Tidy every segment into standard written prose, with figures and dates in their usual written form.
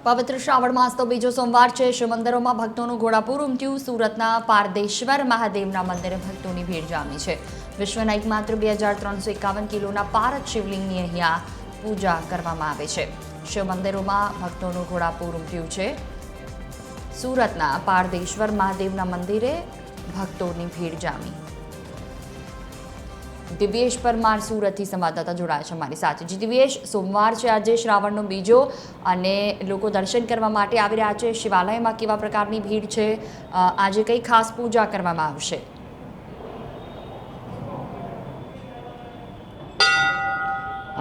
પવિત્ર શ્રાવણ માસનો બીજો સોમવાર છે। શિવ મંદિરોમાં ભક્તોનું ઘોડાપુર ઉમટ્યું। સુરતના પારદેશ્વર મહાદેવના મંદિરે ભક્તોની ભીડ જામી છે। વિશ્વના એકમાત્ર 2351 કિલોના પારદ શિવલિંગની અહીંયા પૂજા કરવામાં આવે છે। શિવ મંદિરોમાં ભક્તોનું ઘોડાપુર ઉમટ્યું છે। સુરતના પારદેશ્વર મહાદેવના મંદિરે ભક્તોની ભીડ જામી। દિવ્યેશ પરમાર સુરતથી સંવાદદાતા જોડાયા છે અમારી સાથે। જી દિવ્યેશ, સોમવાર છે આજે, શ્રાવણનો બીજો, અને લોકો દર્શન કરવા માટે આવી રહ્યા છે। શિવાલયમાં કેવા પ્રકારની ભીડ છે? આજે કઈ ખાસ પૂજા કરવામાં આવશે?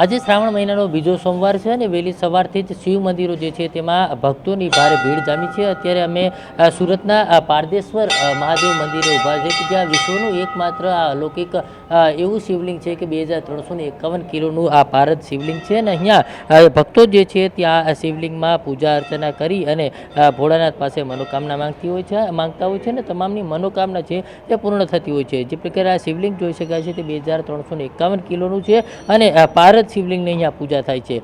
આજે શ્રાવણ મહિનાનો બીજો સોમવાર છે અને વહેલી સવારથી જ શિવ મંદિરો જે છે તેમાં ભક્તોની ભારે ભીડ જામી છે। અત્યારે અમે સુરતના પારદેશ્વર મહાદેવ મંદિરે ઊભા છે કે જ્યાં વિશ્વનું એકમાત્ર અલૌકિક એવું શિવલિંગ છે કે 2351 કિલોનું આ પારદ શિવલિંગ છે। અને અહીંયા ભક્તો જે છે ત્યાં શિવલિંગમાં પૂજા અર્ચના કરી અને ભોળાનાથ પાસે મનોકામના માંગતા હોય છે અને તમામની મનોકામના છે તે પૂર્ણ થતી હોય છે। જે પ્રકારે આ શિવલિંગ જોઈ શકાય છે તે 2351 કિલોનું છે અને પારદ શિવલિંગની અહીંયા પૂજા થાય છે।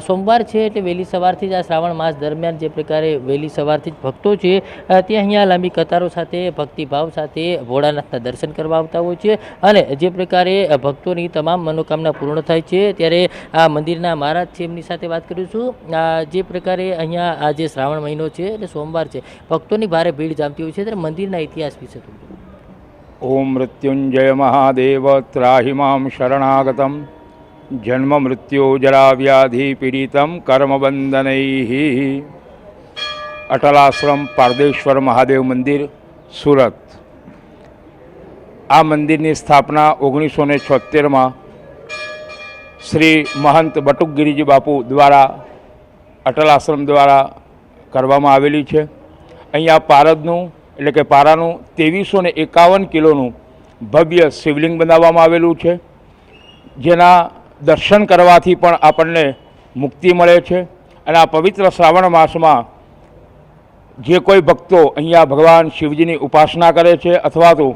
સોમવાર છે એટલે વહેલી સવારથી જ આ શ્રાવણ માસ દરમિયાન જે પ્રકારે વહેલી સવારથી જ ભક્તો છે તે અહીંયા લાંબી કતારો સાથે ભક્તિભાવ સાથે ભોળાનાથના દર્શન કરવા આવતા હોય છે અને જે પ્રકારે ભક્તોની તમામ મનોકામના પૂર્ણ થાય છે। ત્યારે આ મંદિરના મહારાજ છે એમની સાથે વાત કરીશું। જે પ્રકારે અહીંયા આ જે શ્રાવણ મહિનો છે એટલે સોમવાર છે, ભક્તોની ભારે ભીડ જામતી હોય છે, ત્યારે મંદિરના ઇતિહાસ વિશે ઓમ મૃત્યુંજય મહાદેવ ત્રાહિ મામ શરણાગતમ જન્મ મૃત્યુ જરા વ્યાધિ પીડિતમ કર્મબંધનૈઃ। અટલાશ્રમ પારદેશ્વર મહાદેવ મંદિર સુરત। આ મંદિરની સ્થાપના 1976માં શ્રી મહંત બટુકગીરીજી બાપુ દ્વારા અટલાશ્રમ દ્વારા કરવામાં આવેલી છે। અહીંયા પારદનું એટલે કે પારાનું 2351 કિલોનું ભવ્ય શિવલિંગ બનાવવામાં આવેલું છે, જેના દર્શન કરવાથી પણ આપણને મુક્તિ મળે છે। અને આ પવિત્ર શ્રાવણ માસમાં જે કોઈ ભક્તો અહીંયા ભગવાન શિવજીની ઉપાસના કરે છે અથવા તો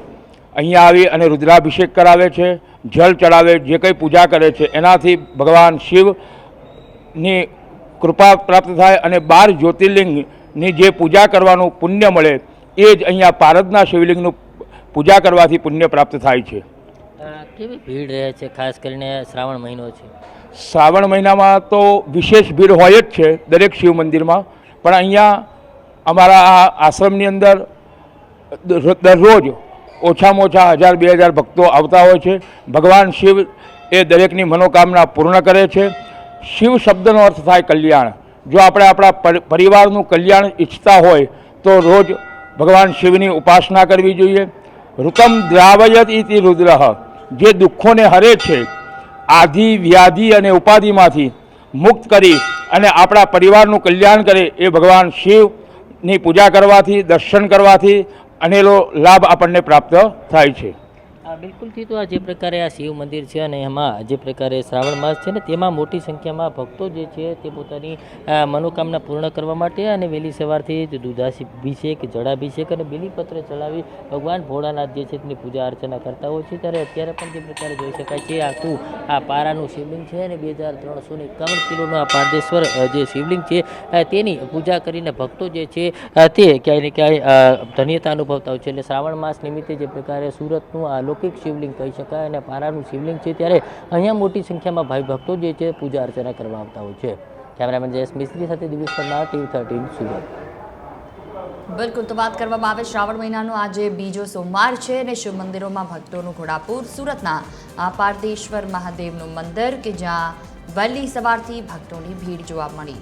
અહીંયા આવી અને રુદ્રાભિષેક કરાવે છે, જળ ચડાવે, જે કંઈ પૂજા કરે છે, એનાથી ભગવાન શિવની કૃપા પ્રાપ્ત થાય અને 12 જ્યોતિર્લિંગની જે પૂજા કરવાનું પુણ્ય મળે એ જ અહીંયા પારદના શિવલિંગનું પૂજા કરવાથી પુણ્ય પ્રાપ્ત થાય છે। કેવી ભીડ રહે છે, ખાસ કરીને શ્રાવણ મહિનો છે? શ્રાવણ મહિનામાં તો વિશેષ ભીડ હોય જ છે દરેક શિવ મંદિરમાં, પણ અહીંયા અમારા આ આશ્રમની અંદર દરરોજ ઓછામાં ઓછા 1000-2000 ભક્તો આવતા હોય છે। ભગવાન શિવ એ દરેકની મનોકામના પૂર્ણ કરે છે। શિવ શબ્દનો અર્થ થાય કલ્યાણ। જો આપણે આપણા પરિવારનું કલ્યાણ ઈચ્છતા હોય તો રોજ ભગવાન શિવની ઉપાસના કરવી જોઈએ। ઋતમ દ્રાવયત ઇતિ રુદ્રઃ, જે દુઃખોને હરે છે, આધિ વ્યાધિ અને ઉપાધિમાંથી મુક્ત કરી અને આપણા પરિવારનું કલ્યાણ કરે, એ ભગવાન શિવની પૂજા કરવાથી, દર્શન કરવાથી અનેલો લાભ આપણને પ્રાપ્ત થાય છે। બિલકુલથી તો આ જે પ્રકારે આ શિવ મંદિર છે અને એમાં જે પ્રકારે શ્રાવણ માસ છે ને તેમાં મોટી સંખ્યામાં ભક્તો જે છે તે પોતાની મનોકામના પૂર્ણ કરવા માટે અને વહેલી સવારથી જ દૂધાભિષેક, જળાભિષેક અને બીલીપત્ર ચડાવી ભગવાન ભોળાનાથ જે છે તેની પૂજા અર્ચના કરતા હોય છે। ત્યારે અત્યારે પણ જે પ્રકારે જોઈ શકાય છે આખું આ પારાનું શિવલિંગ છે અને 2351 કિલોનું આ પારદેશ્વર જે શિવલિંગ છે તેની પૂજા કરીને ભક્તો જે છે તે ક્યાંય ને ક્યાંય ધન્યતા અનુભવતા હોય છે। એટલે શ્રાવણ માસ નિમિત્તે જે પ્રકારે સુરતનું આ અલૌકિક શિવલિંગ કહી શકાય અને પારાનું શિવલિંગ છે, ત્યારે અહીંયા મોટી સંખ્યામાં ભાઈ ભક્તો જે છે પૂજા અર્ચના કરવા આવતા હોય છે। કેમેરામેન જયેશ મિસ્ત્રી સાથે દિવ્યેશ પરમાર, TV13 સુરત। બિલકુલ, તો વાત કરવામાં આવે શ્રાવણ મહિનાનો આજે બીજો સોમવાર છે અને શિવ મંદિરોમાં ભક્તોનું ઘોડાપુર। સુરતના આ પારદેશ્વર મહાદેવનું મંદિર કે જ્યાં વહેલી સવારથી ભક્તોની ભીડ જોવા મળી।